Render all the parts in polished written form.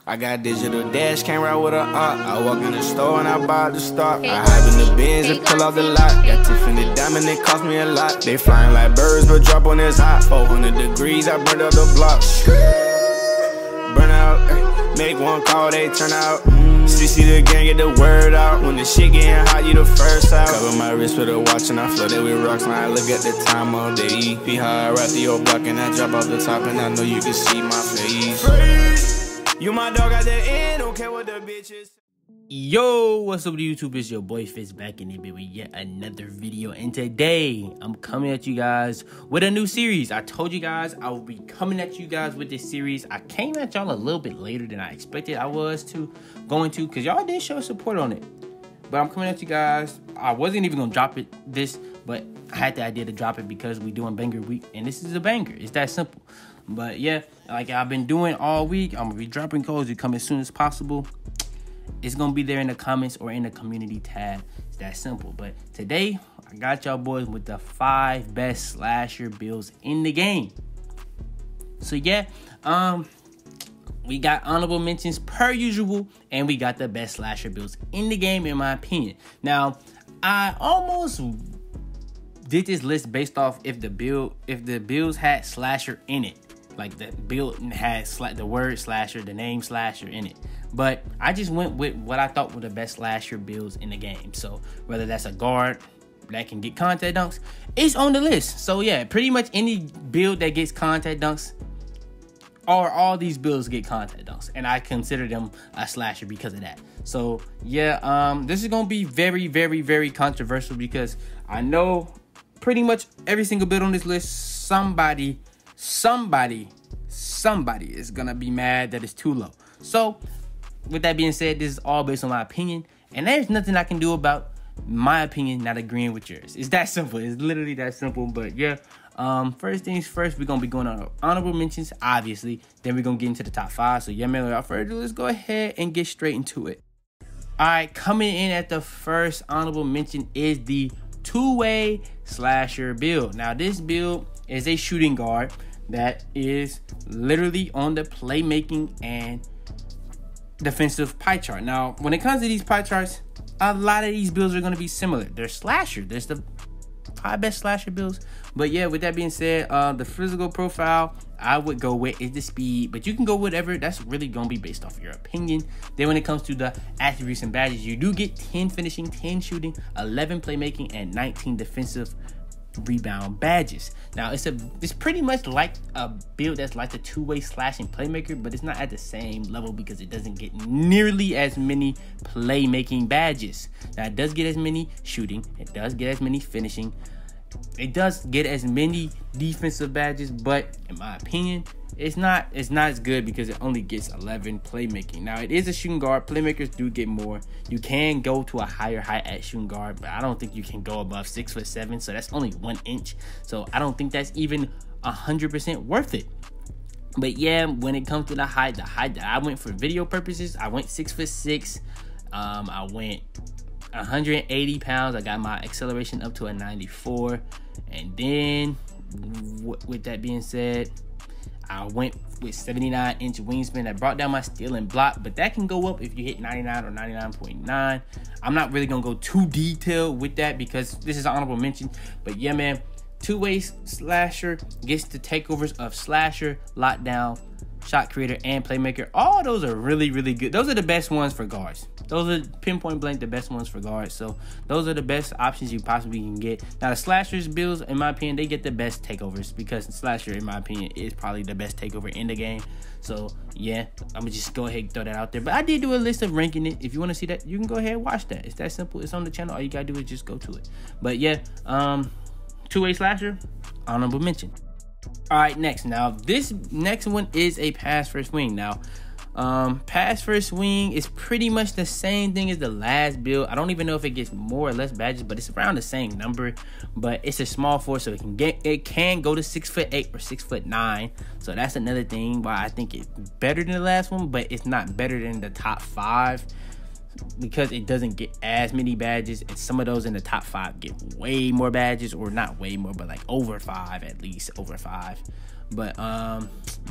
I got digital dash, came right with a I walk in the store and I buy the stock. I hide in the bins and pull off the lot. Got Tiffany diamond, it cost me a lot. They flying like birds, but drop on this hot. 400 degrees, I burned up the block. Burn out, make one call, they turn out. CC the gang, get the word out. When the shit getting hot, you the first out. Cover my wrist with a watch and I flood it with rocks. Now I look at the time all day. Be high right through your block and I drop off the top and I know you can see my face. You my dog at the end, don't care what the bitch is. Yo, what's up YouTube? It's your boy Fitz back in it with yet another video, and today I'm coming at you guys with a new series. I told you guys I will be coming at you guys with this series. I came at y'all a little bit later than I expected I was going to, because y'all did show support on it. But I'm coming at you guys. I wasn't even gonna drop this, but I had the idea to drop it because we doing banger week, and this is a banger. It's that simple. But yeah, like I've been doing all week, I'm gonna be dropping codes. You come as soon as possible. It's gonna be there in the comments or in the community tab. It's that simple. But today I got y'all boys with the 5 best slasher builds in the game. So yeah, we got honorable mentions per usual, and we got the best slasher builds in the game in my opinion. Now, I almost did this list based off if the builds had slasher in it. Like the build had the word slasher, the name slasher in it. But I just went with what I thought were the best slasher builds in the game. So whether that's a guard that can get contact dunks, it's on the list. So yeah, pretty much any build that gets contact dunks, or all these builds get contact dunks, and I consider them a slasher because of that. So yeah, this is gonna be very, very, very controversial because I know pretty much every single build on this list, somebody is gonna be mad that it's too low. So with that being said, this is all based on my opinion, and there's nothing I can do about my opinion not agreeing with yours. It's that simple. It's literally that simple. But yeah, first things first, we're gonna be going on honorable mentions, obviously. Then we're gonna get into the top 5. So yeah, man, without further ado, let's go ahead and get straight into it. All right, coming in at the first honorable mention is the TwoWay Slasher build. Now this build is a shooting guard that is literally on the playmaking and defensive pie chart. Now, when it comes to these pie charts, a lot of these builds are going to be similar. They're slasher. There's the 5 best slasher builds. But yeah, with that being said, the physical profile I would go with is the speed, but you can go whatever. That's really going to be based off of your opinion. Then when it comes to the attributes and badges, you do get 10 finishing, 10 shooting, 11 playmaking, and 19 defensive rebound badges. Now it's pretty much like a build that's like the 2-way slashing playmaker, but it's not at the same level because it doesn't get nearly as many playmaking badges. Now it does get as many shooting, it does get as many finishing, it does get as many defensive badges, but in my opinion, it's not as good because it only gets 11 playmaking. Now it is a shooting guard. Playmakers do get more. You can go to a higher height at shooting guard, but I don't think you can go above 6'7", so that's only 1 inch. So I don't think that's even 100% worth it. But yeah, when it comes to the height that I went for video purposes, I went 6'6". I went 180 pounds. I got my acceleration up to a 94, and then with that being said, I went with 79-inch wingspan. That brought down my steal and block, but that can go up if you hit 99 or 99.9. I'm not really gonna go too detailed with that because this is an honorable mention. But yeah, man, 2-way slasher gets the takeovers of slasher, lockdown, shot creator, and playmaker. All those are really, really good. Those are the best ones for guards. Those are pinpoint blank the best ones for guards. So those are the best options you possibly can get. Now the slashers builds, in my opinion, they get the best takeovers because slasher, in my opinion, is probably the best takeover in the game. So yeah, I'm gonna just go ahead and throw that out there. But I did do a list of ranking it. If you want to see that, you can go ahead and watch that. It's that simple. It's on the channel. All you gotta do is just go to it. But yeah, 2-way slasher, honorable mention. All right, next. Now this next one is a pass first wing. Now pass first wing is pretty much the same thing as the last build. I don't even know if it gets more or less badges, but it's around the same number. But it's a small force, so it can go to 6'8" or 6'9". So that's another thing why I think it's better than the last one, but it's not better than the top 5 because it doesn't get as many badges, and some of those in the top 5 get way more badges, or not way more, but like over 5, at least over 5. But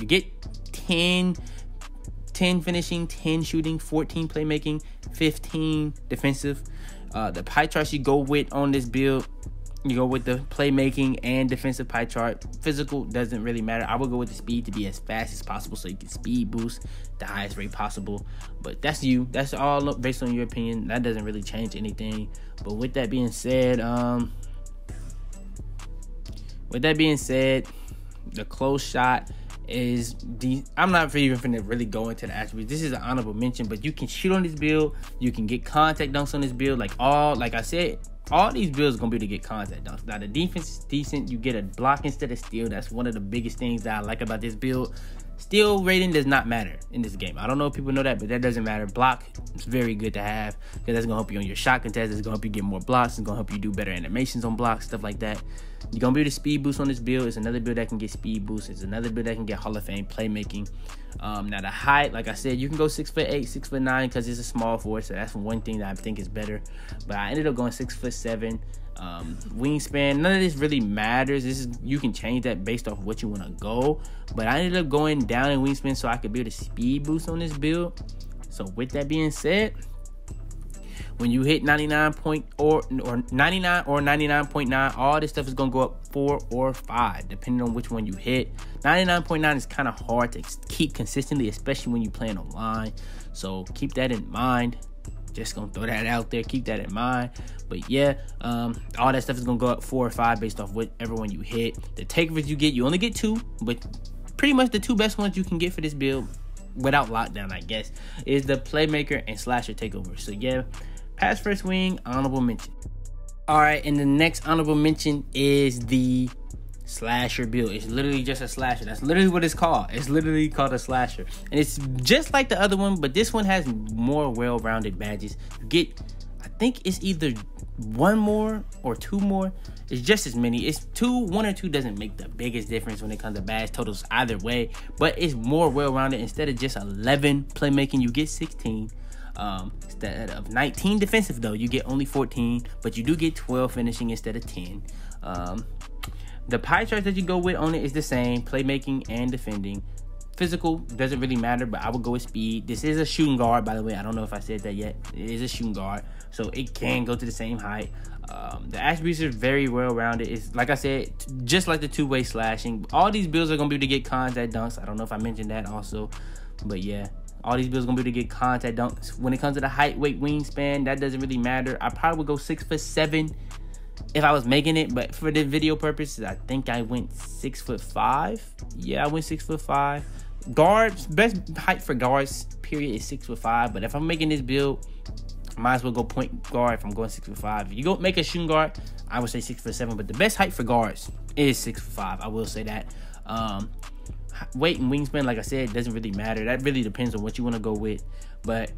you get 10 10 finishing, 10 shooting, 14 playmaking, 15 defensive. The pie charts you go with on this build, you go with the playmaking and defensive pie chart. Physical doesn't really matter. I would go with the speed to be as fast as possible so you can speed boost the highest rate possible. But that's you. That's all based on your opinion. That doesn't really change anything. But with that being said, the close shot is I'm not even finna really go into the attributes. This is an honorable mention, but you can shoot on this build. You can get contact dunks on this build. Like I said, all these builds are gonna be able to get contact dunks. Now the defense is decent. You get a block instead of steal. That's one of the biggest things that I like about this build. Steal rating does not matter in this game. I don't know if people know that, but that doesn't matter. Block is very good to have because that's gonna help you on your shot contest. It's gonna help you get more blocks. It's gonna help you do better animations on blocks, stuff like that. You're gonna be able to speed boost on this build. It's another build that can get speed boost. It's another build that can get Hall of Fame playmaking. Now the height, like I said, you can go 6'8", 6'9" because it's a small forward, so that's one thing that I think is better. But I ended up going 6'7". Wingspan, none of this really matters. You can change that based off what you want to go, but I ended up going down in wingspan so I could be able to speed boost on this build. So with that being said, when you hit 99 or 99 or 99.9, all this stuff is gonna go up 4 or 5 depending on which one you hit. 99.9 is kind of hard to keep consistently, especially when you're playing online, so keep that in mind. Just gonna throw that out there, keep that in mind. But yeah, all that stuff is gonna go up 4 or 5 based off whatever one you hit. The takeovers you only get 2, but pretty much the 2 best ones you can get for this build without lockdown, I guess, is the Playmaker and Slasher takeover. So yeah, pass first wing, honorable mention. All right, and the next honorable mention is the Slasher build. It's literally just a slasher. That's literally what it's called. It's literally called a slasher, and it's just like the other one, but this one has more well-rounded badges. You get, I think it's either 1 more or 2 more. It's just as many. It's 1 or 2 doesn't make the biggest difference when it comes to badge totals either way, but it's more well-rounded. Instead of just 11 playmaking, you get 16. Instead of 19 defensive though, you get only 14, but you do get 12 finishing instead of 10. The pie chart that you go with on it is the same, playmaking and defending. Physical doesn't really matter, but I would go with speed. This is a shooting guard, by the way. I don't know if I said that yet. It is a shooting guard, so it can go to the same height. The attributes are very well rounded. It's like I said, just like the 2-way slashing. All these builds are gonna be able to get contact dunks. I don't know if I mentioned that also, but yeah, all these builds are gonna be able to get contact dunks. When it comes to the height, weight, wingspan, that doesn't really matter. I probably would go 6'7" if I was making it, but for the video purposes, I think I went 6'5". Yeah, I went 6'5". Guards, best height for guards period is 6'5", but if I'm making this build, I might as well go point guard if I'm going 6'5". If you go make a shooting guard, I would say 6'7", but the best height for guards is 6'5". I will say that. Weight and wingspan, like I said, doesn't really matter. That really depends on what you want to go with. But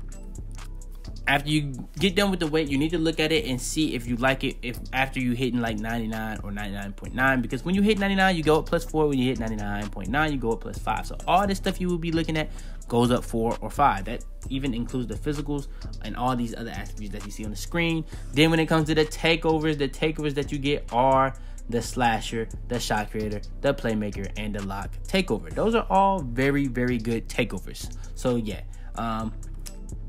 after you get done with the weight, you need to look at it and see if you like it. If after you hitting like 99 or 99.9, because when you hit 99, you go up +4. When you hit 99.9, you go up +5. So all this stuff you will be looking at goes up 4 or 5. That even includes the physicals and all these other attributes that you see on the screen. Then when it comes to the takeovers that you get are the slasher, the shot creator, the playmaker, and the lock takeover. Those are all very, very good takeovers. So yeah,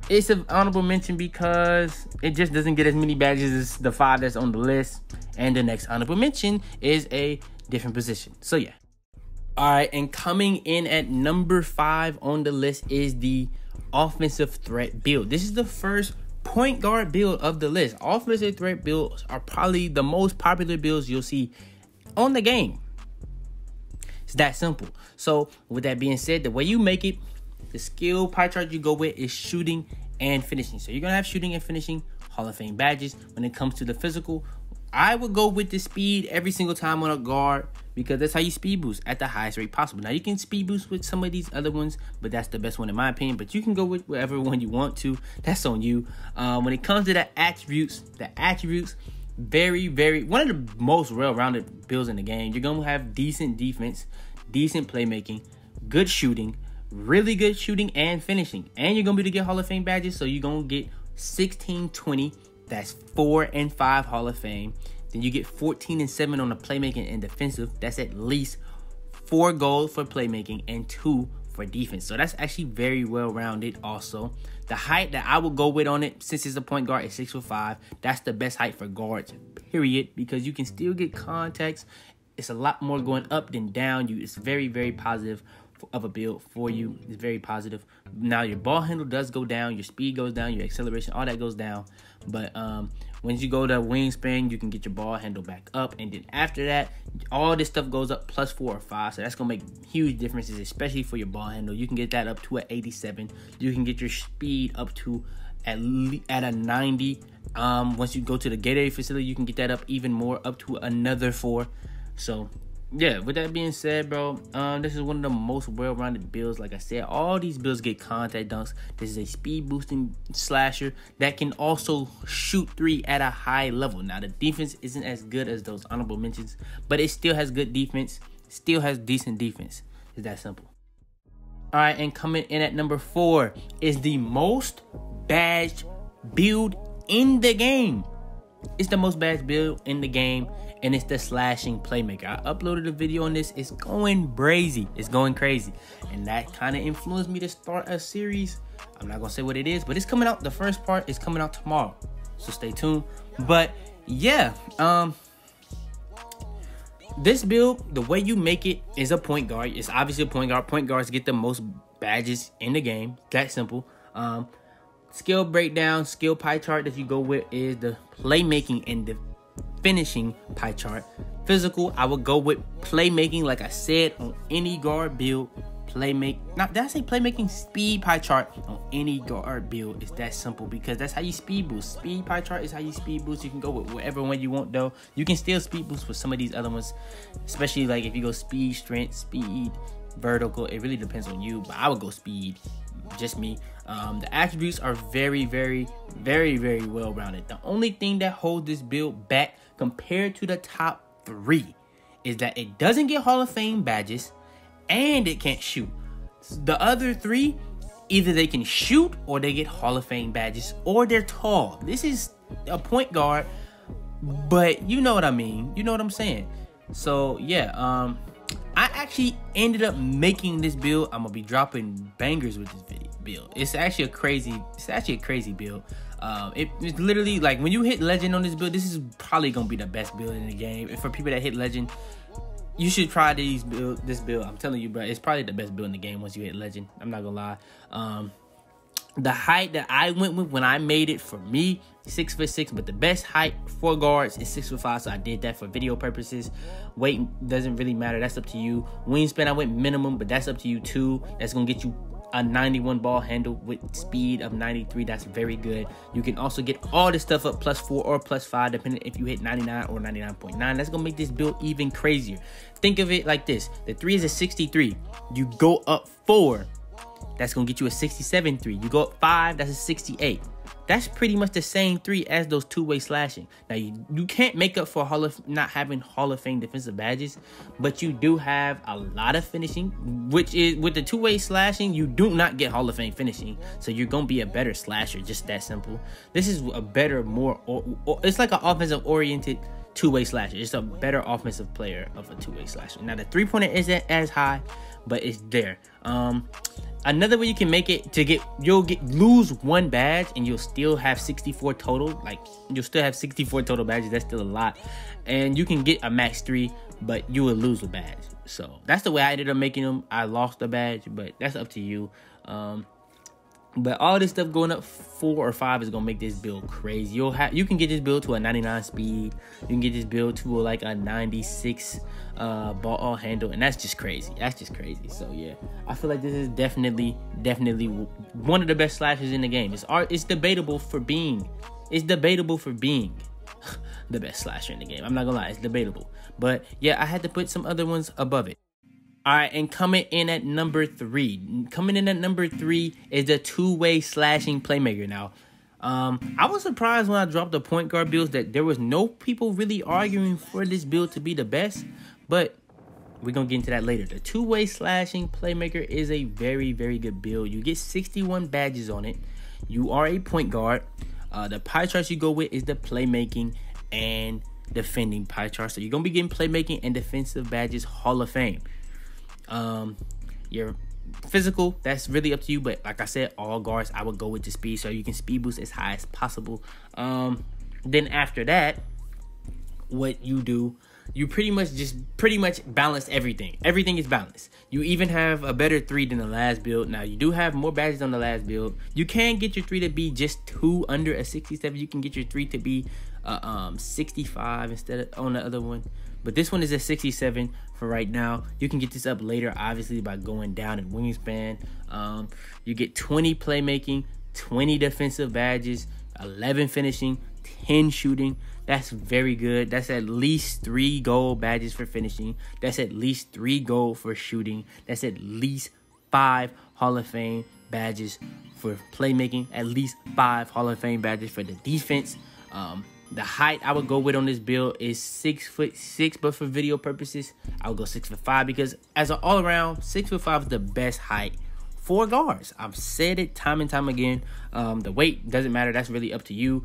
it's an honorable mention because it just doesn't get as many badges as the 5 that's on the list. And the next honorable mention is a different position. So yeah. All right, and coming in at number 5 on the list is the offensive threat build. This is the first point guard build of the list. Offensive threat builds are probably the most popular builds you'll see on the game. It's that simple. So with that being said, the way you make it, the skill pie chart you go with is shooting and finishing. So you're gonna have shooting and finishing Hall of Fame badges. When it comes to the physical, I would go with the speed every single time on a guard because that's how you speed boost at the highest rate possible. Now you can speed boost with some of these other ones, but that's the best one in my opinion. But you can go with whatever one you want to. That's on you. When it comes to the attributes, very, very, one of the most well-rounded builds in the game. You're gonna have decent defense, decent playmaking, good shooting, really good shooting and finishing, and you're gonna be able to get Hall of Fame badges. So you're gonna get 16, 20. That's 4 and 5 Hall of Fame. Then you get 14 and 7 on the playmaking and defensive. That's at least 4 gold for playmaking and 2 for defense. So that's actually very well rounded. Also, the height that I would go with on it, since it's a point guard, is 6'5". That's the best height for guards, period, because you can still get contacts. It's a lot more going up than down. It's very, very positive of a build for you. It's very positive. Now your ball handle does go down, your speed goes down, your acceleration, all that goes down. But once you go to wingspan, you can get your ball handle back up, and then after that, all this stuff goes up +4 or 5. So that's gonna make huge differences, especially for your ball handle. You can get that up to an 87. You can get your speed up to at a 90. Once you go to the Gatorade facility, you can get that up even more, up to another 4. So yeah, with that being said, bro, this is one of the most well-rounded builds. Like I said, all these builds get contact dunks. This is a speed boosting slasher that can also shoot 3 at a high level. Now, the defense isn't as good as those honorable mentions, but it still has good defense, still has decent defense. It's that simple. All right, and coming in at number 4 is the most badged build in the game. It's the most badged build in the game, and it's the Slashing Playmaker. I uploaded a video on this. It's going crazy. It's going crazy. And that kind of influenced me to start a series. I'm not going to say what it is, but it's coming out. The first part is coming out tomorrow. So stay tuned. But yeah, this build, the way you make it is a point guard. It's obviously a point guard. Point guards get the most badges in the game. That simple. Skill breakdown, skill pie chart that you go with is the playmaking and the finishing pie chart. Physical, I would go with playmaking, like I said, on any guard build. Did I say playmaking? Speed pie chart on any guard build. It's that simple, because that's how you speed boost. Speed pie chart is how you speed boost. You can go with whatever one you want, though. You can still speed boost with some of these other ones, especially like if you go speed, strength, speed, vertical. It really depends on you, but I would go speed. Just me. The attributes are very, very, very, very well rounded. The only thing that holds this build back compared to the top 3 is that it doesn't get Hall of Fame badges and it can't shoot. The other 3, either they can shoot or they get Hall of Fame badges, or they're tall. This is a point guard, but you know what I mean. You know what I'm saying. So yeah, I actually ended up making this build. I'm gonna be dropping bangers with this build. It's actually a crazy build. It's literally like when you hit legend on this build, this is probably gonna be the best build in the game. And for people that hit legend, you should try this build. I'm telling you, bro, it's probably the best build in the game once you hit legend. I'm not gonna lie. The height that I went with when I made it, for me, 6'6", but the best height for guards is 6'5", so I did that for video purposes. Weight doesn't really matter, that's up to you. Wingspan, I went minimum, but that's up to you too. That's gonna get you a 91 ball handle with speed of 93. That's very good. You can also get all this stuff up +4 or +5, depending if you hit 99 or 99.9. That's gonna make this build even crazier. Think of it like this: the 3 is a 63. You go up 4, that's gonna get you a 67.3. You go up 5, that's a 68. That's pretty much the same 3 as those two-way slashing. Now you can't make up for not having Hall of Fame defensive badges, but you do have a lot of finishing, which is with the two-way slashing, you do not get Hall of Fame finishing. So you're gonna be a better slasher, just that simple. This is a better, it's like an offensive oriented two-way slasher. It's a better offensive player of a two-way slasher. Now the three-pointer isn't as high, but it's there. Another way you can make it you'll lose 1 badge and you'll still have 64 total. Like, you'll still have 64 total badges. That's still a lot. And you can get a max 3, but you will lose a badge. So that's the way I ended up making them. I lost a badge, but that's up to you. But all this stuff going up 4 or 5 is gonna make this build crazy. You can get this build to a 99 speed. You can get this build to like a 96 ball handle, and that's just crazy. That's just crazy. So yeah, I feel like this is definitely one of the best slashers in the game. It's debatable for being the best slasher in the game. I'm not gonna lie, it's debatable. But yeah, I had to put some other ones above it. All right, and coming in at number 3. Coming in at number 3 is the two-way slashing playmaker. Now, I was surprised when I dropped the point guard builds that there was no people really arguing for this build to be the best, but we're going to get into that later. The two-way slashing playmaker is a very, very good build. You get 61 badges on it. You are a point guard. The pie charts you go with is the playmaking and defending pie chart. So you're going to be getting playmaking and defensive badges Hall of Fame. Your Physical, that's really up to you, but like I said, all guards I would go with the speed, so you can speed boost as high as possible. Then after that, what you do, you pretty much balance everything. Everything is balanced. You even have a better 3 than the last build. Now you do have more badges on the last build. You can get your 3 to be just 2 under a 67. You can get your 3 to be 65 instead of on the other one, but this one is a 67 for right now. You can get this up later, obviously, by going down in wingspan. You get 20 playmaking, 20 defensive badges, 11 finishing, 10 shooting. That's very good. That's at least 3 gold badges for finishing. That's at least 3 gold for shooting. That's at least 5 Hall of Fame badges for playmaking. At least 5 Hall of Fame badges for the defense. The height I would go with on this build is 6'6", but for video purposes, I would go 6'5", because as an all-around, 6'5" is the best height for guards. I've said it time and time again. The weight doesn't matter. That's really up to you.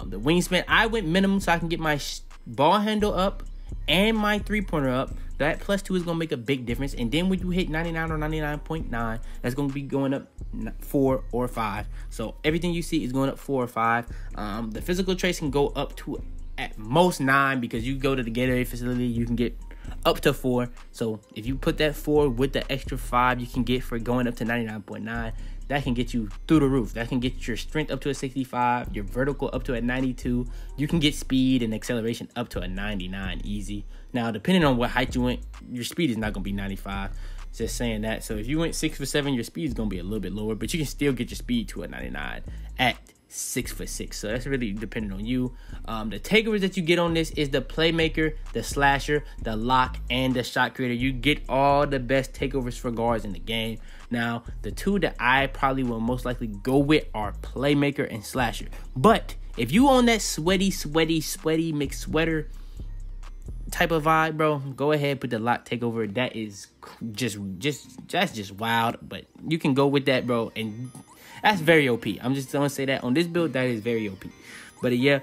The wingspan, I went minimum so I can get my ball handle up and my 3-pointer up. That +2 is going to make a big difference. And then when you hit 99 or 99.9, that's going to be going up 4 or 5. So everything you see is going up 4 or 5. The physical traits can go up to at most 9, because you go to the Gatorade facility, you can get up to 4. So if you put that 4 with the extra 5 you can get for going up to 99.9, that can get you through the roof. That can get your strength up to a 65, your vertical up to a 92. You can get speed and acceleration up to a 99 easy. Now, depending on what height you went, your speed is not going to be 95. Just saying that. So if you went 6'7", your speed is going to be a little bit lower, but you can still get your speed to a 99 at 6'6". So that's really dependent on you. The takeovers that you get on this is the Playmaker, the Slasher, the Lock, and the Shot Creator. You get all the best takeovers for guards in the game. Now, the 2 that I probably will most likely go with are Playmaker and Slasher. But if you on that sweaty mixed sweater type of vibe, bro, go ahead, put the Lock takeover. That is that's just wild. But you can go with that, bro, and that's very OP. I'm just gonna say that on this build, that is very OP. But yeah,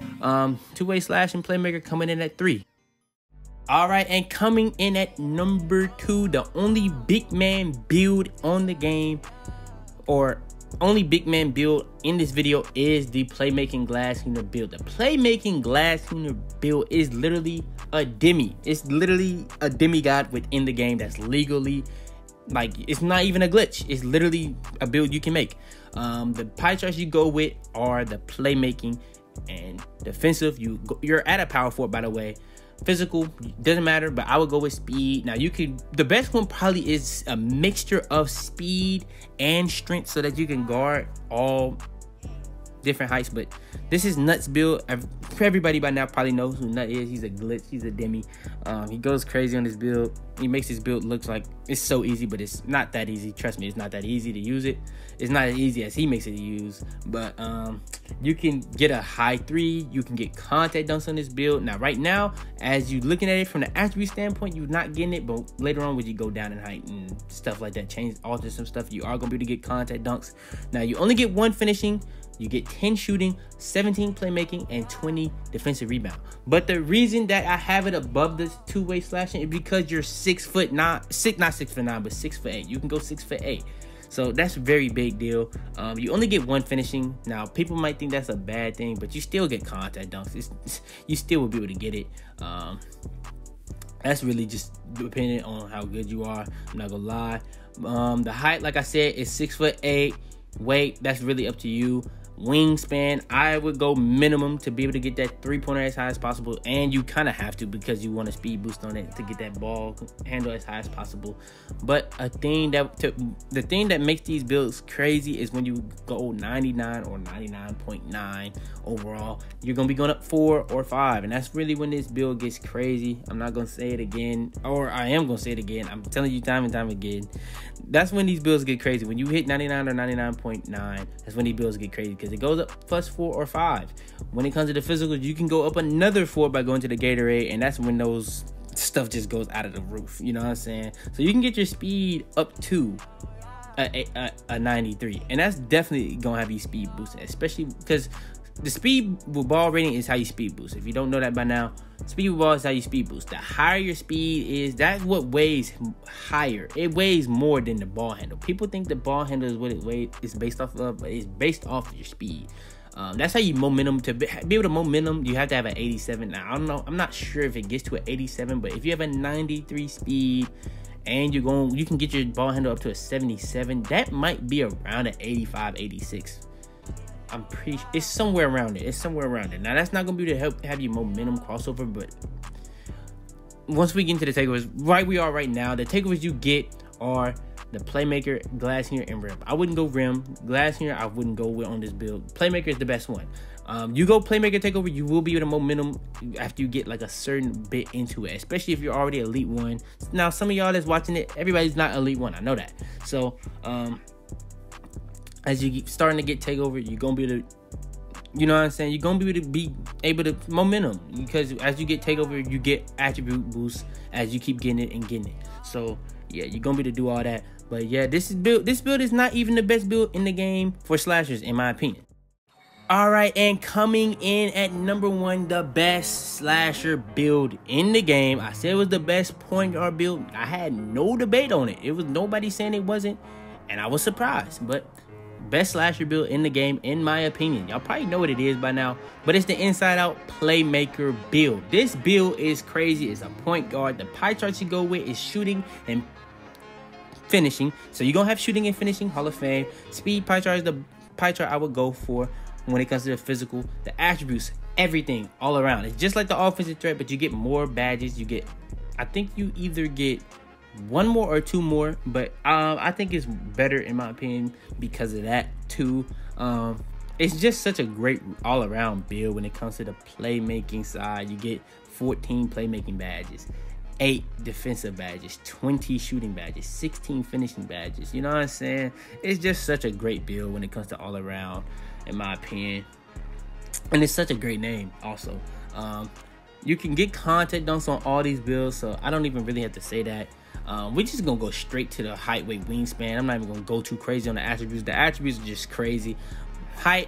two-way Slashing Playmaker coming in at 3. All right, and coming in at number 2, the only big man build on the game, or only big man build in this video, is the Playmaking Glass Healer build. The Playmaking Glass Healer build is literally a demi. It's literally a demigod within the game that's legally, like, it's not even a glitch. It's literally a build you can make. The pie charts you go with are the playmaking and defensive. You're at a power 4, by the way. Physical doesn't matter, but I would go with speed. Now, the best one probably is a mixture of speed and strength, so that you can guard all different heights. But this is Nut's build. Everybody by now probably knows who Nut is. He's a glitch. He's a demi. He goes crazy on this build. He makes his build look like it's so easy, but it's not that easy. Trust me, it's not that easy to use it. It's not as easy as he makes it to use. But you can get a high 3. You can get contact dunks on this build. Now, right now, as you looking at it from the attribute standpoint, you're not getting it. But later on, when you go down in height and stuff like that, alter some stuff, you are going to be able to get contact dunks. Now, you only get 1 finishing. You get 10 shooting, 17 playmaking, and 20 defensive rebound. But the reason that I have it above this two-way slashing is because you're 6'9", not 6'9", but 6'8". You can go 6'8". So that's a very big deal. You only get 1 finishing. Now, people might think that's a bad thing, but you still get contact dunks. You still will be able to get it. That's really just dependent on how good you are. I'm not gonna lie. The height, like I said, is 6'8". Weight, that's really up to you. Wingspan, I would go minimum to be able to get that 3-pointer as high as possible, and you kind of have to because you want a speed boost on it to get that ball handle as high as possible. But the thing that makes these builds crazy is when you go 99 or 99.9 overall, you're gonna be going up 4 or 5, and that's really when this build gets crazy. I'm not gonna say it again, or I am gonna say it again. I'm telling you time and time again, that's when these builds get crazy. When you hit 99 or 99.9, that's when these builds get crazy, because it goes up +4 or 5. When it comes to the physicals, you can go up another 4 by going to the Gatorade, and that's when those stuff just goes out of the roof. You know what I'm saying? So you can get your speed up to a 93, and that's definitely gonna have you speed boosting, especially because the speed with ball rating is how you speed boost. If you don't know that by now, speed with ball is how you speed boost. The higher your speed is, that's what weighs higher. It weighs more than the ball handle. People think the ball handle is what it weighs is based off of, but it's based off of your speed. That's how you momentum. To be able to momentum, you have to have an 87. Now, I don't know. I'm not sure if it gets to an 87, but if you have a 93 speed and you can get your ball handle up to a 77, that might be around an 85, 86. I'm pretty sure it's somewhere around it. It's somewhere around it. Now, that's not going to be to help have you momentum crossover, but once we get into the takeovers, right we are right now, the takeovers you get are the Playmaker, Glasshinger, and Rim. I wouldn't go Rim. Glasshinger, I wouldn't go with on this build. Playmaker is the best one. You go Playmaker takeover, you will be able to momentum after you get like a certain bit into it, especially if you're already Elite 1. Now, some of y'all that's watching it, everybody's not Elite 1. I know that. So, as you keep starting to get takeover, you're going to be able to, you know what I'm saying? You're going to be able to momentum, because as you get takeover, you get attribute boosts as you keep getting it and getting it. So, yeah, you're going to be able to do all that. But yeah, this build is not even the best build in the game for slashers, in my opinion. All right, and coming in at number 1, the best slasher build in the game. I said it was the best point guard build. I had no debate on it. It was nobody saying it wasn't, and I was surprised. But best slasher build in the game, in my opinion. Y'all probably know what it is by now, but it's the inside out Playmaker build. This build is crazy. It's a point guard. The pie chart you go with is shooting and finishing. So you're gonna have shooting and finishing, Hall of Fame. Speed pie chart is the pie chart I would go for when it comes to the physical. The attributes, everything all around. It's just like the offensive threat, but you get more badges. You get, I think you either get 1 more or 2 more, but I think it's better in my opinion because of that too. It's just such a great all-around build when it comes to the playmaking side. You get 14 playmaking badges, 8 defensive badges, 20 shooting badges, 16 finishing badges. You know what I'm saying? It's just such a great build when it comes to all around, in my opinion. And it's such a great name also. You can get contact dunks on all these builds, so I don't even really have to say that. We're just gonna go straight to the height, weight, wingspan. I'm not even gonna go too crazy on the attributes. The attributes are just crazy. Height,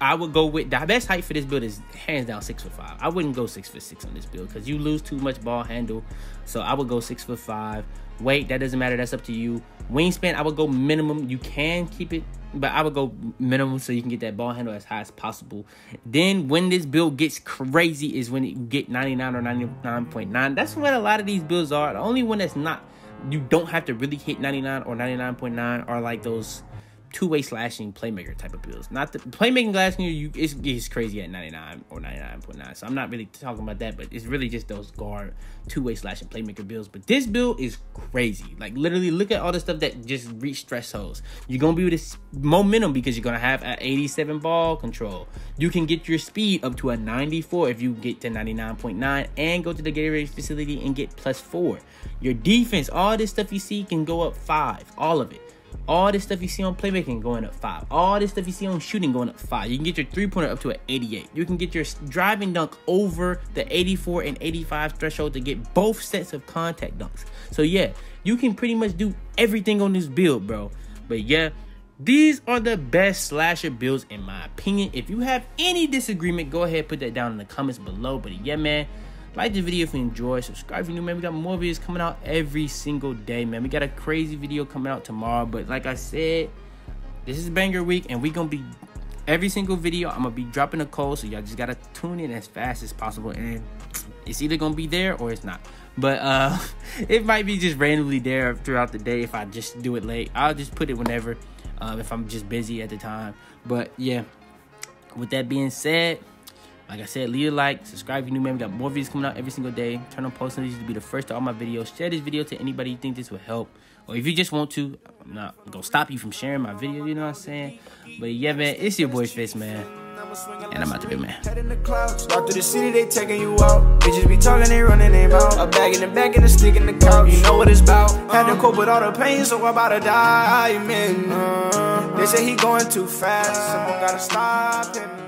I would go with the best height for this build is hands down 6'5". I wouldn't go 6'6" on this build because you lose too much ball handle. So I would go 6'5". Weight, that doesn't matter, that's up to you. Wingspan, I would go minimum. You can keep it, but I would go minimum so you can get that ball handle as high as possible. Then when this build gets crazy is when you get 99 or 99.9. That's what a lot of these builds are. The only one that's not, you don't have to really hit 99 or 99.9 are like those two-way slashing playmaker type of builds. Not the playmaking glassing, it's crazy at 99 or 99.9. So I'm not really talking about that, but it's really just those guard two-way slashing playmaker builds. But this build is crazy. Like literally, look at all the stuff that just reach thresholds. You're gonna be with this momentum because you're gonna have an 87 ball control. You can get your speed up to a 94 if you get to 99.9 and go to the Gatorade facility and get +4. Your defense, all this stuff you see can go up 5, all of it. All this stuff you see on playmaking going up 5. All this stuff you see on shooting going up 5. You can get your three-pointer up to an 88. You can get your driving dunk over the 84 and 85 threshold to get both sets of contact dunks. So yeah, you can pretty much do everything on this build, bro. But yeah, these are the best slasher builds in my opinion. If you have any disagreement, go ahead, put that down in the comments below. But yeah, man, like the video if you enjoy, subscribe if you're new, man. We got more videos coming out every single day, man. We got a crazy video coming out tomorrow, but like I said, this is banger week, and we gonna be every single video I'm gonna be dropping a code, so y'all just gotta tune in as fast as possible, and it's either gonna be there or it's not. But it might be just randomly there throughout the day. If I just do it late, I'll just put it whenever, if I'm just busy at the time. But yeah, with that being said, like I said, leave a like, subscribe if you're new, man. We got more videos coming out every single day. Turn on post notifications to be the first to all my videos. Share this video to anybody you think this will help. Or if you just want to, I'm not going to stop you from sharing my video, you know what I'm saying? But yeah, man, it's your boy Fitz, man. And I'm out to be, man. Head in the clouds, walk through the city, they taking you out. Bitches be talking, they running their mouth. A bag in the back and a stick in the couch. You know what it's about. Had to cope with all the pain, so I'm about to die, man. They say he going too fast, someone gotta stop him.